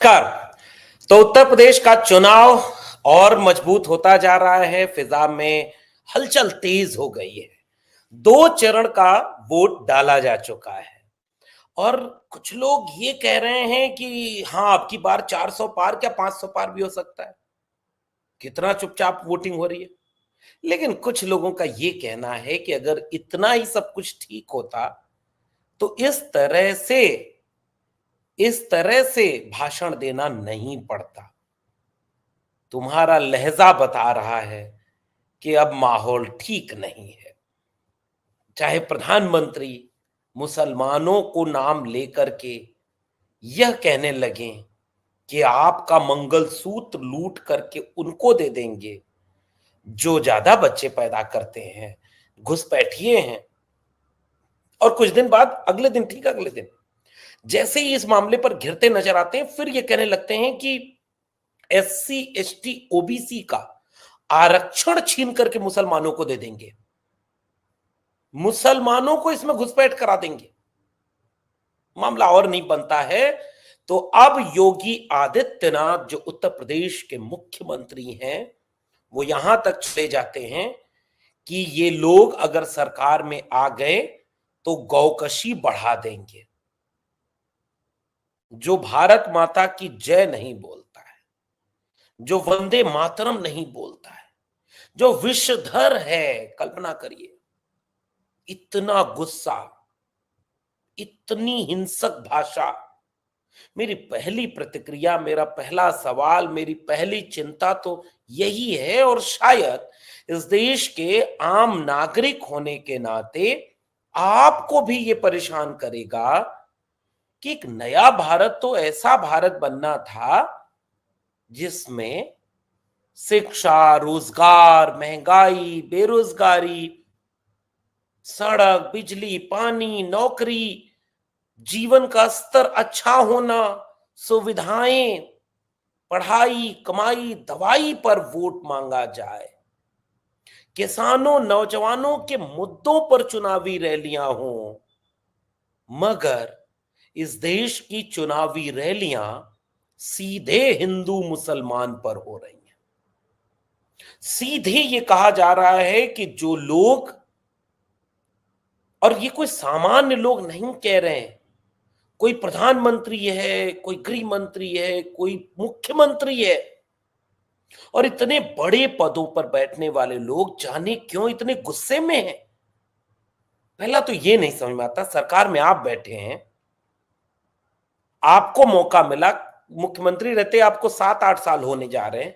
नमस्कार। तो उत्तर प्रदेश का चुनाव और मजबूत होता जा रहा है। फिजा में हलचल तेज हो गई है। 2 चरण का वोट डाला जा चुका है और कुछ लोग ये कह रहे हैं कि हाँ, अब की बार 400 पार, क्या 500 पार भी हो सकता है। कितना चुपचाप वोटिंग हो रही है। लेकिन कुछ लोगों का ये कहना है कि अगर इतना ही सब कुछ ठीक होता तो इस तरह से भाषण देना नहीं पड़ता। तुम्हारा लहजा बता रहा है कि अब माहौल ठीक नहीं है। चाहे प्रधानमंत्री मुसलमानों को नाम लेकर के यह कहने लगे कि आपका मंगलसूत्र लूट करके उनको दे देंगे जो ज्यादा बच्चे पैदा करते हैं, घुसपैठिए हैं। और कुछ दिन बाद, अगले दिन, ठीक अगले दिन, जैसे ही इस मामले पर घिरते नजर आते हैं, फिर ये कहने लगते हैं कि एससी एसटी ओबीसी का आरक्षण छीन करके मुसलमानों को दे देंगे, मुसलमानों को इसमें घुसपैठ करा देंगे। मामला और नहीं बनता है तो अब योगी आदित्यनाथ जो उत्तर प्रदेश के मुख्यमंत्री हैं, वो यहां तक चले जाते हैं कि ये लोग अगर सरकार में आ गए तो गौकशी बढ़ा देंगे। जो भारत माता की जय नहीं बोलता है, जो वंदे मातरम नहीं बोलता है, जो विषधर है, कल्पना करिए, इतना गुस्सा, इतनी हिंसक भाषा। मेरी पहली प्रतिक्रिया, मेरा पहला सवाल, मेरी पहली चिंता तो यही है, और शायद इस देश के आम नागरिक होने के नाते आपको भी ये परेशान करेगा कि एक नया भारत तो ऐसा भारत बनना था जिसमें शिक्षा, रोजगार, महंगाई, बेरोजगारी, सड़क, बिजली, पानी, नौकरी, जीवन का स्तर अच्छा होना, सुविधाएं, पढ़ाई, कमाई, दवाई पर वोट मांगा जाए, किसानों, नौजवानों के मुद्दों पर चुनावी रैलियां हों। मगर इस देश की चुनावी रैलियां सीधे हिंदू मुसलमान पर हो रही हैं। सीधे ये कहा जा रहा है कि जो लोग, और ये कोई सामान्य लोग नहीं कह रहे हैं, कोई प्रधानमंत्री है, कोई गृह मंत्री है, कोई मुख्यमंत्री है, और इतने बड़े पदों पर बैठने वाले लोग जाने क्यों इतने गुस्से में हैं। पहला तो ये नहीं समझ में आता, सरकार में आप बैठे हैं, आपको मौका मिला, मुख्यमंत्री रहते आपको 7-8 साल होने जा रहे हैं,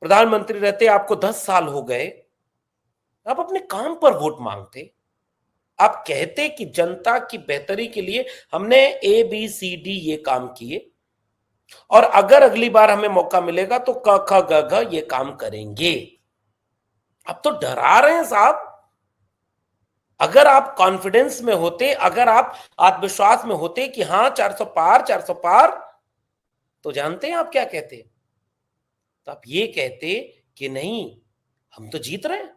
प्रधानमंत्री रहते आपको 10 साल हो गए, आप अपने काम पर वोट मांगते। आप कहते कि जनता की बेहतरी के लिए हमने ए बी सी डी ये काम किए, और अगर अगली बार हमें मौका मिलेगा तो क ख ग घ ये काम करेंगे। अब तो डरा रहे हैं साहब। अगर आप कॉन्फिडेंस में होते, अगर आप आत्मविश्वास में होते कि हाँ 400 पार, 400 पार, तो जानते हैं आप क्या कहते? तो आप ये कहते कि नहीं, हम तो जीत रहे हैं,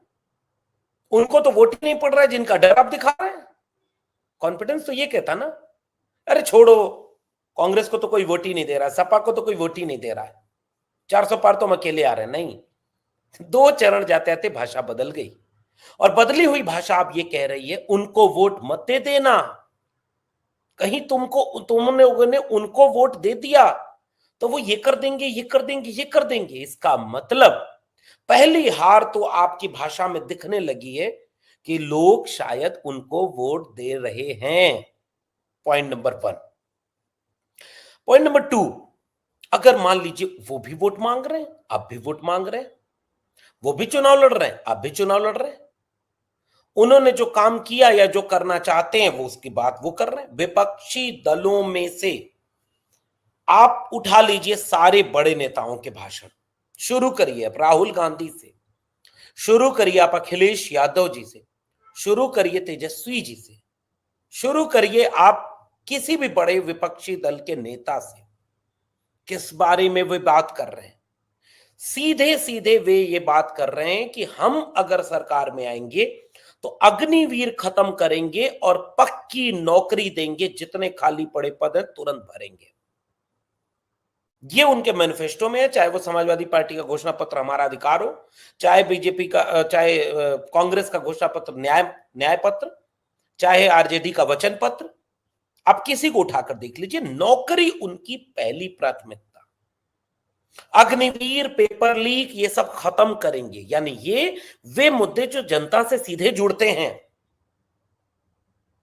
उनको तो वोट ही नहीं पड़ रहा है, जिनका डर आप दिखा रहे हैं। कॉन्फिडेंस तो ये कहता ना, अरे छोड़ो, कांग्रेस को तो कोई वोट ही नहीं दे रहा, सपा को तो कोई वोट ही नहीं दे रहा है, 400 पार तो हम अकेले आ रहे हैं। नहीं, 2 चरण जाते जाते भाषा बदल गई, और बदली हुई भाषा आप ये कह रही है उनको वोट मत दे देना। कहीं तुमने उनको वोट दे दिया तो वो ये कर देंगे, ये कर देंगे, ये कर देंगे। इसका मतलब पहली हार तो आपकी भाषा में दिखने लगी है कि लोग शायद उनको वोट दे रहे हैं। Point number 1। पॉइंट नंबर 2, अगर मान लीजिए वो भी वोट मांग रहे हैं, आप भी वोट मांग रहे हैं, वो भी चुनाव लड़ रहे हैं, आप भी चुनाव लड़ रहे हैं, उन्होंने जो काम किया या जो करना चाहते हैं वो उसकी बात वो कर रहे हैं। विपक्षी दलों में से आप उठा लीजिए सारे बड़े नेताओं के भाषण, शुरू करिए आप राहुल गांधी से, शुरू करिए आप अखिलेश यादव जी से, शुरू करिए तेजस्वी जी से, शुरू करिए आप किसी भी बड़े विपक्षी दल के नेता से। किस बारे में वे बात कर रहे हैं? सीधे सीधे वे ये बात कर रहे हैं कि हम अगर सरकार में आएंगे तो अग्निवीर खत्म करेंगे और पक्की नौकरी देंगे, जितने खाली पड़े पद हैं तुरंत भरेंगे। ये उनके मैनिफेस्टो में है, चाहे वो समाजवादी पार्टी का घोषणा पत्र हमारा अधिकार हो, चाहे बीजेपी का, चाहे कांग्रेस का घोषणा पत्र न्याय पत्र, चाहे आरजेडी का वचन पत्र। आप किसी को उठाकर देख लीजिए, नौकरी उनकी पहली प्राथमिकता। अग्निवीर, पेपर लीक, ये सब खत्म करेंगे। यानी ये वे मुद्दे जो जनता से सीधे जुड़ते हैं।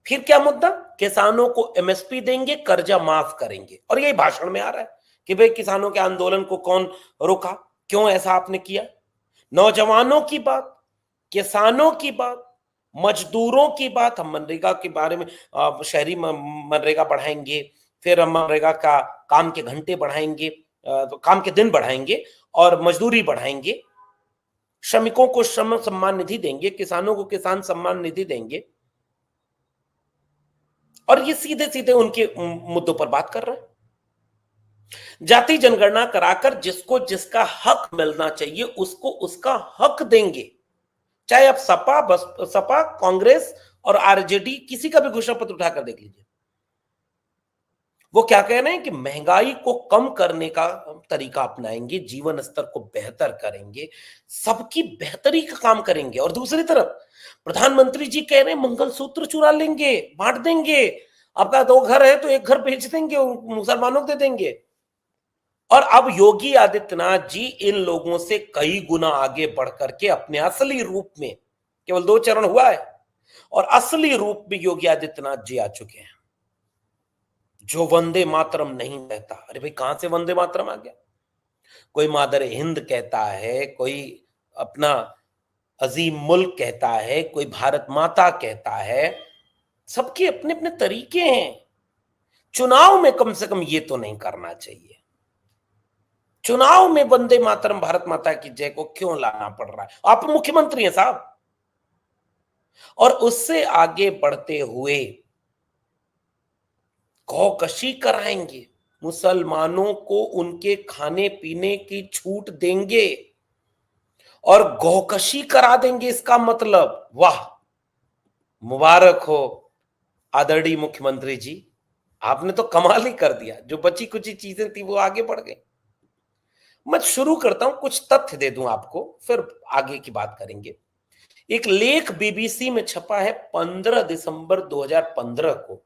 फिर क्या मुद्दा? किसानों को एमएसपी देंगे, कर्जा माफ करेंगे। और यही भाषण में आ रहा है कि भाई किसानों के आंदोलन को कौन रोका, क्यों ऐसा आपने किया। नौजवानों की बात, किसानों की बात, मजदूरों की बात। हम मनरेगा के बारे में, शहरी मनरेगा बढ़ाएंगे, फिर हम मनरेगा का काम के घंटे बढ़ाएंगे, तो काम के दिन बढ़ाएंगे और मजदूरी बढ़ाएंगे। श्रमिकों को श्रम सम्मान निधि देंगे, किसानों को किसान सम्मान निधि देंगे। और ये सीधे सीधे उनके मुद्दों पर बात कर रहे हैं। जाति जनगणना कराकर जिसको जिसका हक मिलना चाहिए उसको उसका हक देंगे। चाहे आप सपा, कांग्रेस और आरजेडी किसी का भी घोषणा पत्र उठाकर देख लीजिए। वो क्या कह रहे हैं कि महंगाई को कम करने का तरीका अपनाएंगे, जीवन स्तर को बेहतर करेंगे, सबकी बेहतरी का काम करेंगे। और दूसरी तरफ प्रधानमंत्री जी कह रहे हैं मंगलसूत्र चुरा लेंगे, बांट देंगे। आपका 2 घर है तो 1 घर बेच देंगे, मुसलमानों को दे देंगे। और अब योगी आदित्यनाथ जी इन लोगों से कई गुना आगे बढ़ करके अपने असली रूप में, केवल 2 चरण हुआ है, और असली रूप में योगी आदित्यनाथ जी आ चुके हैं। जो वंदे मातरम नहीं कहता, अरे भाई कहां से वंदे मातरम आ गया? कोई मादर हिंद कहता है, कोई अपना अजीम मुल्क कहता है, कोई भारत माता कहता है। सबके अपने अपने तरीके हैं। चुनाव में कम से कम ये तो नहीं करना चाहिए। चुनाव में वंदे मातरम, भारत माता की जय को क्यों लाना पड़ रहा है? आप मुख्यमंत्री हैं साहब। और उससे आगे बढ़ते हुए गौकशी कराएंगे, मुसलमानों को उनके खाने पीने की छूट देंगे और गौकशी करा देंगे। इसका मतलब वाह, मुबारक हो आदरणीय मुख्यमंत्री जी, आपने तो कमाल ही कर दिया। जो बची कुची चीजें थी वो आगे बढ़ गई। मैं शुरू करता हूं, कुछ तथ्य दे दूं आपको, फिर आगे की बात करेंगे। एक लेख बीबीसी में छपा है 15 दिसंबर 2015 को,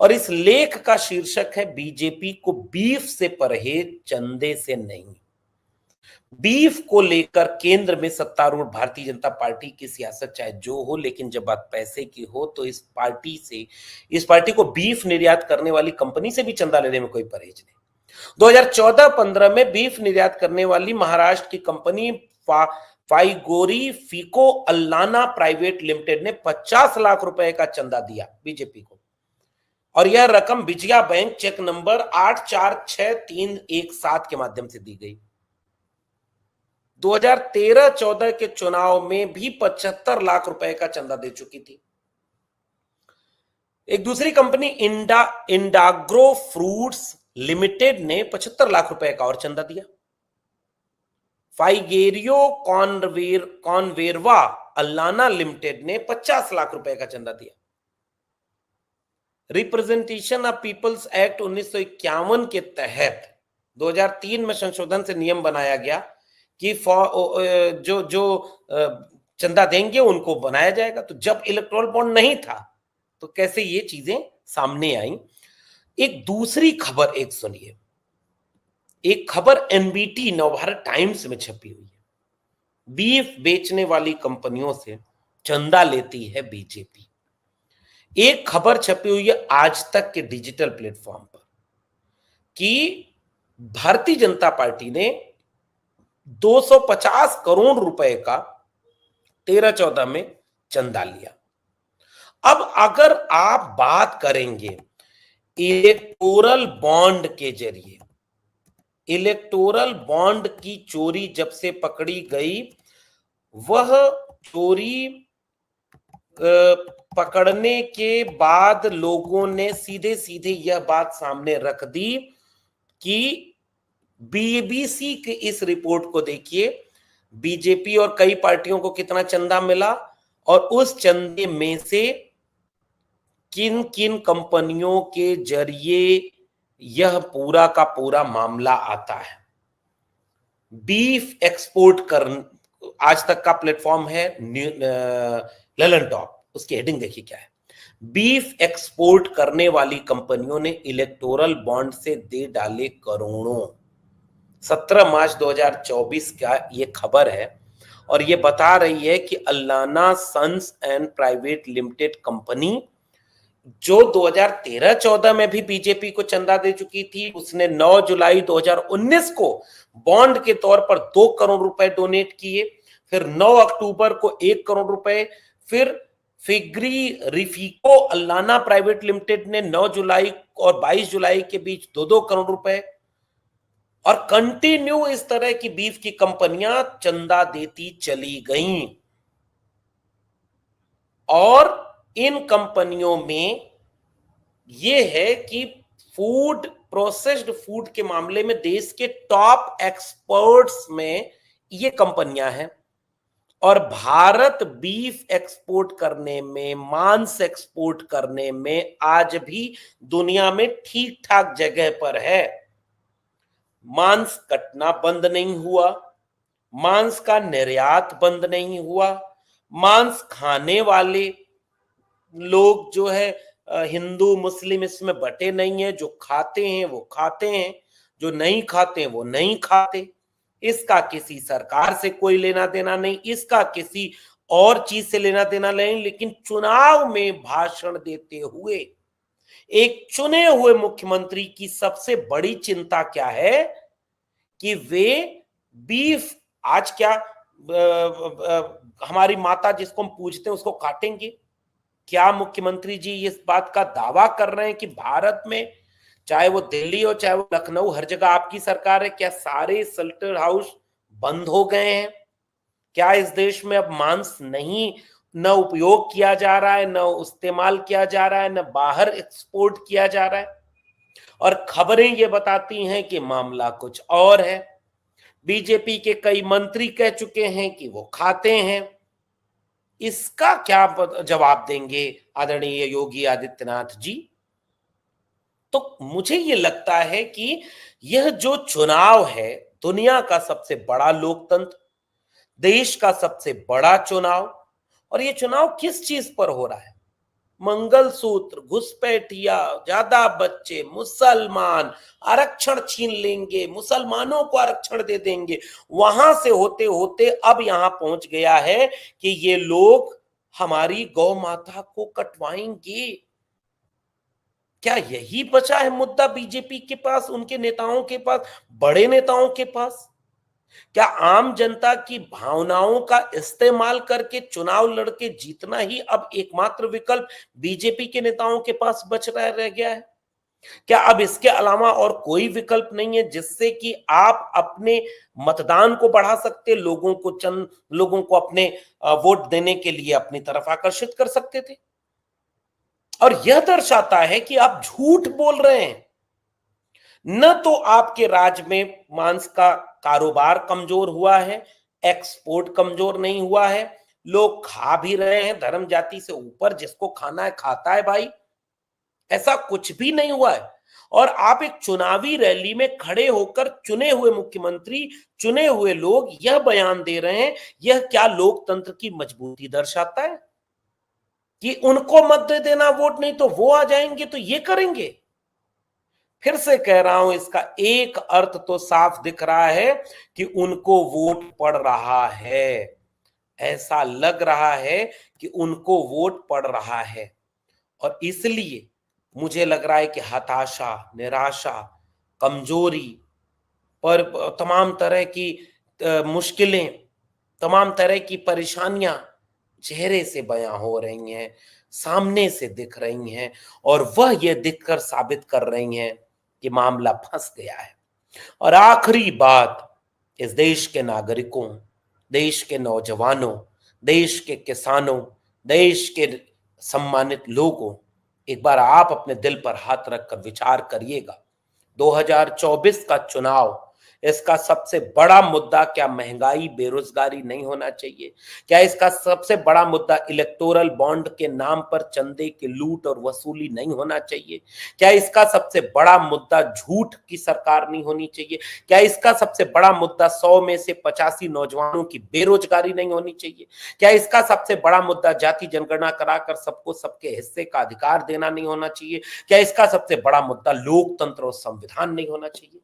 और इस लेख का शीर्षक है बीजेपी को बीफ से परहेज, चंदे से नहीं। बीफ को लेकर केंद्र में सत्तारूढ़ भारतीय जनता पार्टी की सियासत चाहे जो हो, लेकिन जब बात पैसे की हो तो इस पार्टी को बीफ निर्यात करने वाली कंपनी से भी चंदा लेने में कोई परहेज नहीं। 2014-15 में बीफ निर्यात करने वाली महाराष्ट्र की कंपनी फाइगोरी फीको अल्लाना प्राइवेट लिमिटेड ने 50 लाख रुपए का चंदा दिया बीजेपी को, और यह रकम विजया बैंक चेक नंबर 846317 के माध्यम से दी गई। 2013-14 के चुनाव में भी 75 लाख रुपए का चंदा दे चुकी थी। एक दूसरी कंपनी इंडाग्रो फ्रूट्स लिमिटेड ने 75 लाख रुपए का और चंदा दिया। फाइगेरियो कॉनवेरवा अल्लाना लिमिटेड ने 50 लाख रुपए का चंदा दिया। रिप्रेजेंटेशन ऑफ पीपल्स एक्ट 1951 के तहत 2003 में संशोधन से नियम बनाया गया कि जो चंदा देंगे उनको बनाया जाएगा। तो जब इलेक्टोरल बॉन्ड नहीं था तो कैसे ये चीजें सामने आई। एक दूसरी खबर एक सुनिए, एक खबर एनबीटी नवभारत टाइम्स में छपी हुई है। बीफ बेचने वाली कंपनियों से चंदा लेती है बीजेपी। एक खबर छपी हुई है आज तक के डिजिटल प्लेटफॉर्म पर कि भारतीय जनता पार्टी ने 250 करोड़ रुपए का 13-14 में चंदा लिया। अब अगर आप बात करेंगे इलेक्टोरल बॉन्ड के जरिए, इलेक्टोरल बॉन्ड की चोरी जब से पकड़ी गई, वह चोरी पकड़ने के बाद लोगों ने सीधे सीधे यह बात सामने रख दी कि बीबीसी की इस रिपोर्ट को देखिए, बीजेपी और कई पार्टियों को कितना चंदा मिला और उस चंदे में से किन किन कंपनियों के जरिए यह पूरा का पूरा मामला आता है। बीफ एक्सपोर्ट कर, आज तक का प्लेटफॉर्म है ललन टॉप, उसकी हेडिंग देखिए क्या है। बीफ एक्सपोर्ट करने वाली कंपनियों ने इलेक्टोरल बॉन्ड से दे डाले करोड़ों। 17 मार्च 2024 का ये खबर है और ये बता रही है कि Allana sons and private limited company, जो 2013-14 में भी बीजेपी को चंदा दे चुकी थी, उसने 9 जुलाई 2019 को बॉन्ड के तौर पर 2 करोड़ रुपए डोनेट किए। फिर 9 अक्टूबर को 1 करोड़ रुपए, फिर फिग्री रिफिको अल्लाना प्राइवेट लिमिटेड ने 9 जुलाई और 22 जुलाई के बीच 2-2 करोड़ रुपए, और कंटिन्यू इस तरह की बीफ की कंपनियां चंदा देती चली गईं। और इन कंपनियों में यह है कि फूड, प्रोसेस्ड फूड के मामले में देश के टॉप एक्सपर्ट्स में ये कंपनियां हैं। और भारत बीफ एक्सपोर्ट करने में, मांस एक्सपोर्ट करने में आज भी दुनिया में ठीक ठाक जगह पर है। मांस कटना बंद नहीं हुआ, मांस का निर्यात बंद नहीं हुआ, मांस खाने वाले लोग जो है हिंदू मुस्लिम इसमें बटे नहीं है, जो खाते हैं वो खाते हैं, जो नहीं खाते वो नहीं खाते। इसका किसी सरकार से कोई लेना देना नहीं, इसका किसी और चीज से लेना देना नहीं। लेकिन चुनाव में भाषण देते हुए एक चुने हुए मुख्यमंत्री की सबसे बड़ी चिंता क्या है कि वे बीफ, आज क्या हमारी माता जिसको हम पूजते हैं उसको काटेंगे? क्या मुख्यमंत्री जी इस बात का दावा कर रहे हैं कि भारत में, चाहे वो दिल्ली हो चाहे वो लखनऊ, हर जगह आपकी सरकार है, क्या सारे स्लॉटर हाउस बंद हो गए हैं? क्या इस देश में अब मांस नहीं, न उपयोग किया जा रहा है, न इस्तेमाल किया जा रहा है, न बाहर एक्सपोर्ट किया जा रहा है? और खबरें ये बताती हैं कि मामला कुछ और है। बीजेपी के कई मंत्री कह चुके हैं कि वो खाते हैं। इसका क्या जवाब देंगे आदरणीय योगी आदित्यनाथ जी? तो मुझे ये लगता है कि यह जो चुनाव है, दुनिया का सबसे बड़ा लोकतंत्र, देश का सबसे बड़ा चुनाव, और ये चुनाव किस चीज पर हो रहा है? मंगलसूत्र, घुसपैठिया, ज्यादा बच्चे, मुसलमान, आरक्षण छीन लेंगे, मुसलमानों को आरक्षण दे देंगे, वहां से होते होते अब यहां पहुंच गया है कि ये लोग हमारी गौ माता को कटवाएंगे। क्या यही बचा है मुद्दा बीजेपी के पास, उनके नेताओं के पास, बड़े नेताओं के पास? क्या आम जनता की भावनाओं का इस्तेमाल करके चुनाव लड़के जीतना ही अब एकमात्र विकल्प बीजेपी के नेताओं के पास बच रह गया है? क्या अब इसके अलावा और कोई विकल्प नहीं है जिससे कि आप अपने मतदान को बढ़ा सकते, लोगों को, चंद लोगों को अपने वोट देने के लिए अपनी तरफ आकर्षित कर सकते थे? और यह दर्शाता है कि आप झूठ बोल रहे हैं। न तो आपके राज्य में मांस का कारोबार कमजोर हुआ है, एक्सपोर्ट कमजोर नहीं हुआ है, लोग खा भी रहे हैं, धर्म जाति से ऊपर जिसको खाना है खाता है भाई, ऐसा कुछ भी नहीं हुआ है। और आप एक चुनावी रैली में खड़े होकर चुने हुए मुख्यमंत्री, चुने हुए लोग यह बयान दे रहे हैं। यह क्या लोकतंत्र की मजबूती दर्शाता है कि उनको मत दे देना वोट, नहीं तो वो आ जाएंगे तो ये करेंगे? फिर से कह रहा हूं, इसका एक अर्थ तो साफ दिख रहा है कि उनको वोट पड़ रहा है। ऐसा लग रहा है कि उनको वोट पड़ रहा है, और इसलिए मुझे लग रहा है कि हताशा, निराशा, कमजोरी और तमाम तरह की मुश्किलें, तमाम तरह की परेशानियां चेहरे से बयां हो रही हैं, सामने से दिख रही हैं, और वह यह दिखकर साबित कर रही हैं कि मामला फंस गया है। और आखिरी बात, इस देश के नागरिकों, देश के नौजवानों, देश के किसानों, देश के सम्मानित लोगों, एक बार आप अपने दिल पर हाथ रखकर विचार करिएगा। 2024 का चुनाव इसका सबसे बड़ा मुद्दा क्या महंगाई, बेरोजगारी नहीं होना चाहिए? क्या इसका सबसे बड़ा मुद्दा इलेक्टोरल बॉन्ड के नाम पर चंदे की लूट और वसूली नहीं होना चाहिए? क्या इसका सबसे बड़ा मुद्दा झूठ की सरकार नहीं होनी चाहिए? क्या इसका सबसे बड़ा मुद्दा 100 में से 85 नौजवानों की बेरोजगारी नहीं होनी चाहिए? क्या इसका सबसे बड़ा मुद्दा जाति जनगणना कराकर सबको सबके हिस्से का अधिकार देना नहीं होना चाहिए? क्या इसका सबसे बड़ा मुद्दा लोकतंत्र और संविधान नहीं होना चाहिए?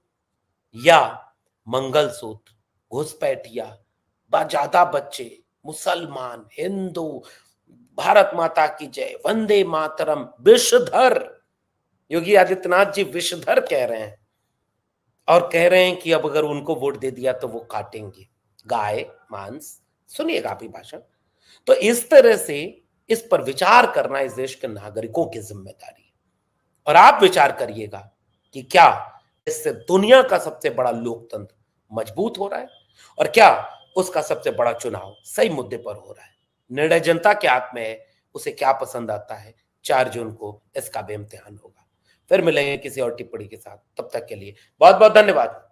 या मंगलसूत्र, घुसपैठिया, बाजादा बच्चे, मुसलमान, हिंदू, भारत माता की जय, वंदे मातरम, विषधर, योगी आदित्यनाथ जी विषधर कह रहे हैं और कह रहे हैं कि अब अगर उनको वोट दे दिया तो वो काटेंगे गाय मांस। सुनिएगा आप ही भाषण। तो इस तरह से इस पर विचार करना इस देश के नागरिकों की जिम्मेदारी है और आप विचार करिएगा कि क्या इससे दुनिया का सबसे बड़ा लोकतंत्र मजबूत हो रहा है और क्या उसका सबसे बड़ा चुनाव सही मुद्दे पर हो रहा है। निर्णय जनता के हाथ में है, उसे क्या पसंद आता है 4 जून को इसका भी इम्तिहान होगा। फिर मिलेंगे किसी और टिप्पणी के साथ, तब तक के लिए बहुत बहुत धन्यवाद।